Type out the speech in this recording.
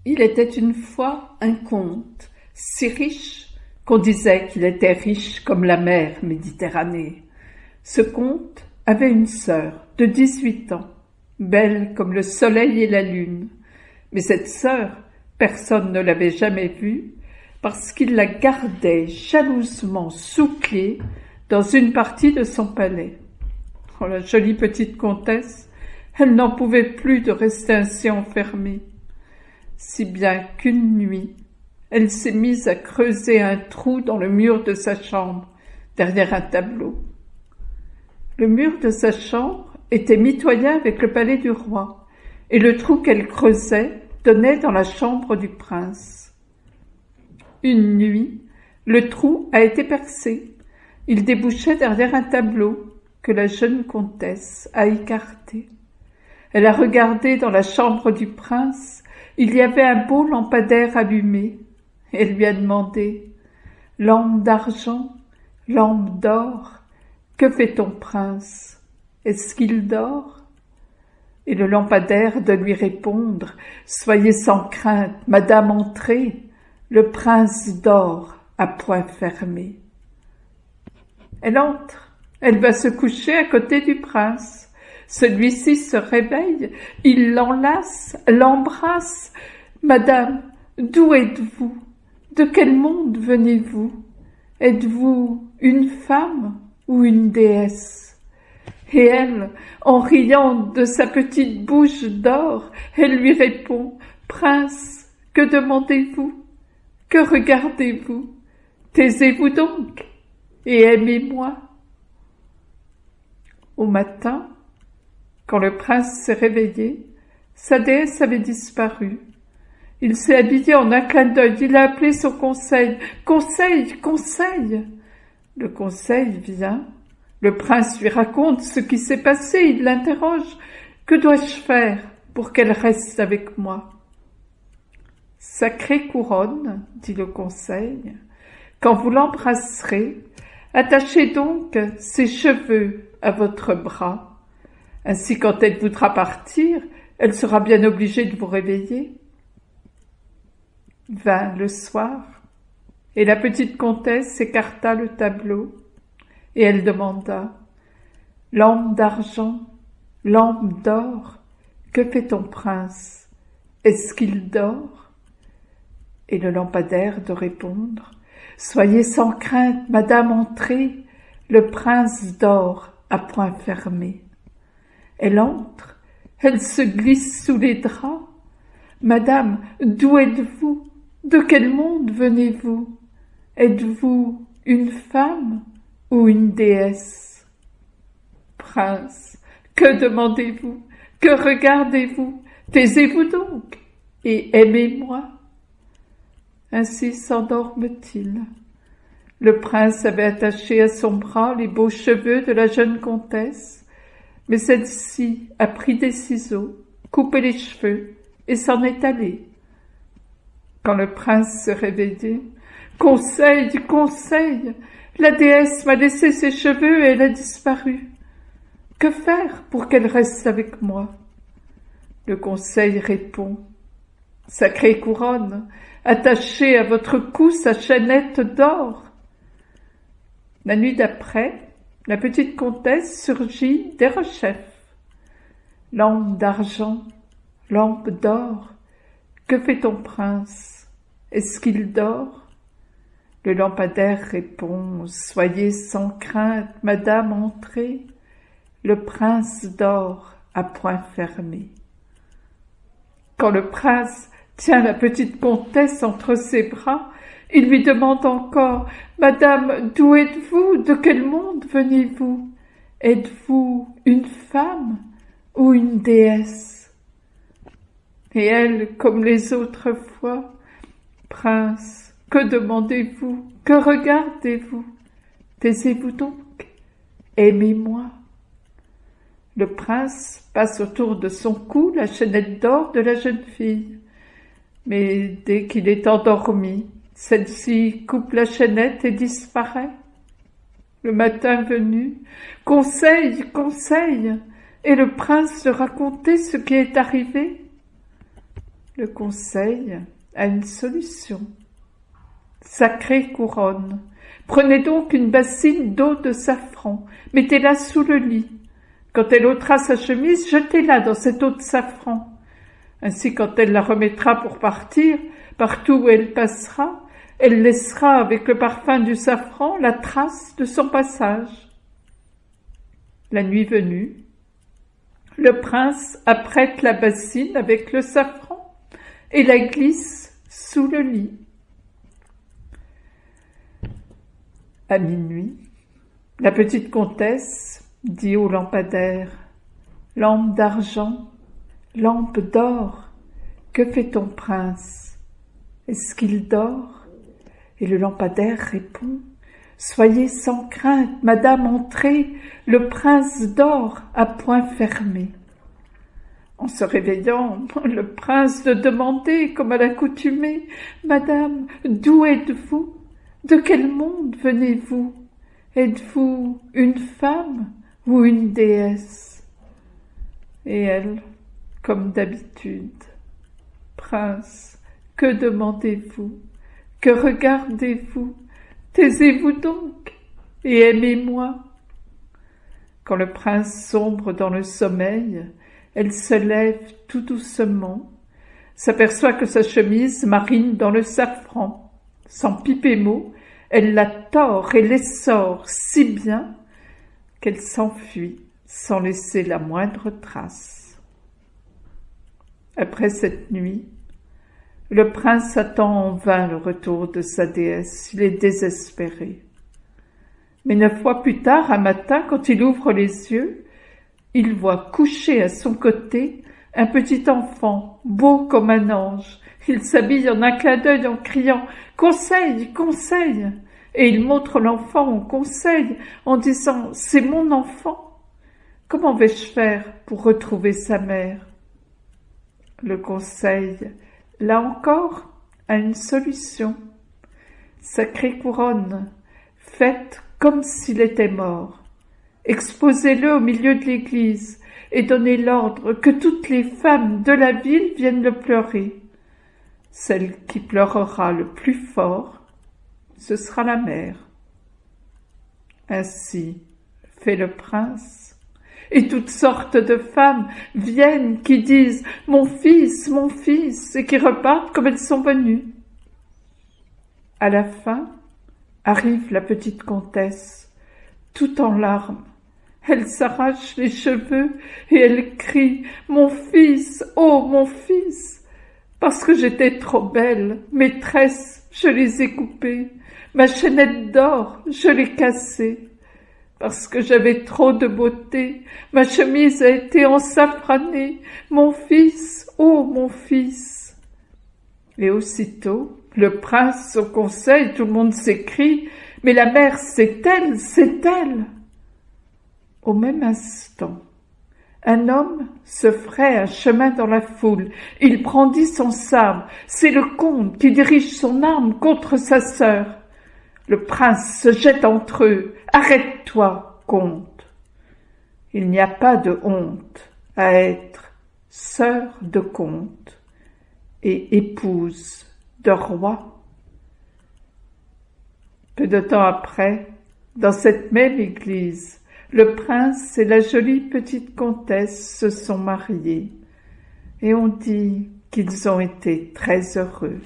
Il était une fois un comte, si riche qu'on disait qu'il était riche comme la mer Méditerranée. Ce comte avait une sœur de 18 ans, belle comme le soleil et la lune. Mais cette sœur, personne ne l'avait jamais vue, parce qu'il la gardait jalousement sous clé dans une partie de son palais. Oh, la jolie petite comtesse, elle n'en pouvait plus de rester ainsi enfermée. Si bien qu'une nuit, elle s'est mise à creuser un trou dans le mur de sa chambre, derrière un tableau. Le mur de sa chambre était mitoyen avec le palais du roi, et le trou qu'elle creusait donnait dans la chambre du prince. Une nuit, le trou a été percé. Il débouchait derrière un tableau que la jeune comtesse a écarté. Elle a regardé dans la chambre du prince. Il y avait un beau lampadaire allumé. Elle lui a demandé « Lampe d'argent, lampe d'or, que fait ton prince? Est-ce qu'il dort ?» Et le lampadaire de lui répondre « Soyez sans crainte, madame, entrez, le prince dort à point fermé. » Elle entre, elle va se coucher à côté du prince. Celui-ci se réveille, il l'enlace, l'embrasse. « Madame, d'où êtes-vous? De quel monde venez-vous? Êtes-vous une femme ou une déesse ?» Et elle, en riant de sa petite bouche d'or, elle lui répond « Prince, que demandez-vous? Que regardez-vous? Taisez-vous donc et aimez-moi. » Au matin, quand le prince s'est réveillé, sa déesse avait disparu. Il s'est habillé en un clin d'œil, il a appelé son conseil. « Conseil, conseil !» Le conseil vient, le prince lui raconte ce qui s'est passé, il l'interroge. « Que dois-je faire pour qu'elle reste avec moi ?» « Sacrée couronne, dit le conseil, quand vous l'embrasserez, attachez donc ses cheveux à votre bras. Ainsi, quand elle voudra partir, elle sera bien obligée de vous réveiller. » Vint le soir, et la petite comtesse écarta le tableau, et elle demanda « Lampe d'argent, lampe d'or, que fait ton prince? Est-ce qu'il dort ?» Et le lampadaire de répondre « Soyez sans crainte, madame, entrez, le prince dort à point fermé. » Elle entre, elle se glisse sous les draps. « Madame, d'où êtes-vous? De quel monde venez-vous? Êtes-vous une femme ou une déesse? » « Prince, que demandez-vous? Que regardez-vous? Taisez-vous donc et aimez-moi. » Ainsi s'endorment-ils. Le prince avait attaché à son bras les beaux cheveux de la jeune comtesse, mais celle-ci a pris des ciseaux, coupé les cheveux et s'en est allée. Quand le prince se réveillait, « Conseil, conseil, la déesse m'a laissé ses cheveux et elle a disparu. Que faire pour qu'elle reste avec moi ?» Le conseil répond « Sacrée couronne, attachez à votre cou sa chaînette d'or. » La nuit d'après, la petite comtesse surgit derechef. « Lampe d'argent, lampe d'or, que fait ton prince? Est-ce qu'il dort ?» Le lampadaire répond « Soyez sans crainte, madame, entrez, le prince dort à point fermé. » Quand le prince tient la petite comtesse entre ses bras, il lui demande encore « Madame, d'où êtes-vous? De quel monde venez-vous? Êtes-vous une femme ou une déesse ?» Et elle, comme les autres fois, « Prince, que demandez-vous? Que regardez-vous? Taisez-vous donc, aimez-moi. » Le prince passe autour de son cou la chaînette d'or de la jeune fille. Mais dès qu'il est endormi, celle-ci coupe la chaînette et disparaît. Le matin venu, « Conseil, conseil !» et le prince se racontait ce qui est arrivé. Le conseil a une solution. Sacrée couronne, prenez donc une bassine d'eau de safran, mettez-la sous le lit. Quand elle ôtera sa chemise, jetez-la dans cette eau de safran. Ainsi, quand elle la remettra pour partir, partout où elle passera, elle laissera avec le parfum du safran la trace de son passage. La nuit venue, le prince apprête la bassine avec le safran et la glisse sous le lit. À minuit, la petite comtesse dit au lampadaire : « Lampe d'argent, lampe d'or, que fait ton prince? Est-ce qu'il dort ?» Et le lampadaire répond : « Soyez sans crainte, madame, entrez, le prince dort à point fermé. » En se réveillant, le prince de demander, comme à l'accoutumée : « Madame, d'où êtes-vous? De quel monde venez-vous? Êtes-vous une femme ou une déesse ?» Et elle, comme d'habitude : « Prince, que demandez-vous? Que regardez-vous? Taisez-vous donc et aimez-moi. » Quand le prince sombre dans le sommeil, elle se lève tout doucement, s'aperçoit que sa chemise marine dans le safran. Sans piper mot, elle la tord et l'essore si bien qu'elle s'enfuit sans laisser la moindre trace. Après cette nuit, le prince attend en vain le retour de sa déesse, il est désespéré. Mais 9 mois plus tard, un matin, quand il ouvre les yeux, il voit couché à son côté un petit enfant, beau comme un ange. Il s'habille en un clin d'œil en criant « Conseil, conseil !» Et il montre l'enfant au conseil en disant « C'est mon enfant. Comment vais-je faire pour retrouver sa mère ?» Le conseil, là encore, a une solution. Sacrée couronne, faites comme s'il était mort. Exposez-le au milieu de l'église et donnez l'ordre que toutes les femmes de la ville viennent le pleurer. Celle qui pleurera le plus fort, ce sera la mère. Ainsi fait le prince, et toutes sortes de femmes viennent qui disent « Mon fils, et qui repartent comme elles sont venues. À la fin, arrive la petite comtesse, tout en larmes. Elle s'arrache les cheveux et elle crie « Mon fils, oh mon fils !» Parce que j'étais trop belle, mes tresses, je les ai coupées, ma chaînette d'or, je l'ai cassée. Parce que j'avais trop de beauté, ma chemise a été ensafranée, mon fils, oh mon fils. Et aussitôt, le prince au conseil, tout le monde s'écrie « Mais la mère, c'est elle, c'est elle !» Au même instant, un homme se fraye un chemin dans la foule. Il brandit son sabre. C'est le comte qui dirige son arme contre sa sœur. Le prince se jette entre eux. « Arrête-toi, comte. Il n'y a pas de honte à être sœur de comte et épouse de roi. » Peu de temps après, dans cette même église, le prince et la jolie petite comtesse se sont mariés et on dit qu'ils ont été très heureux.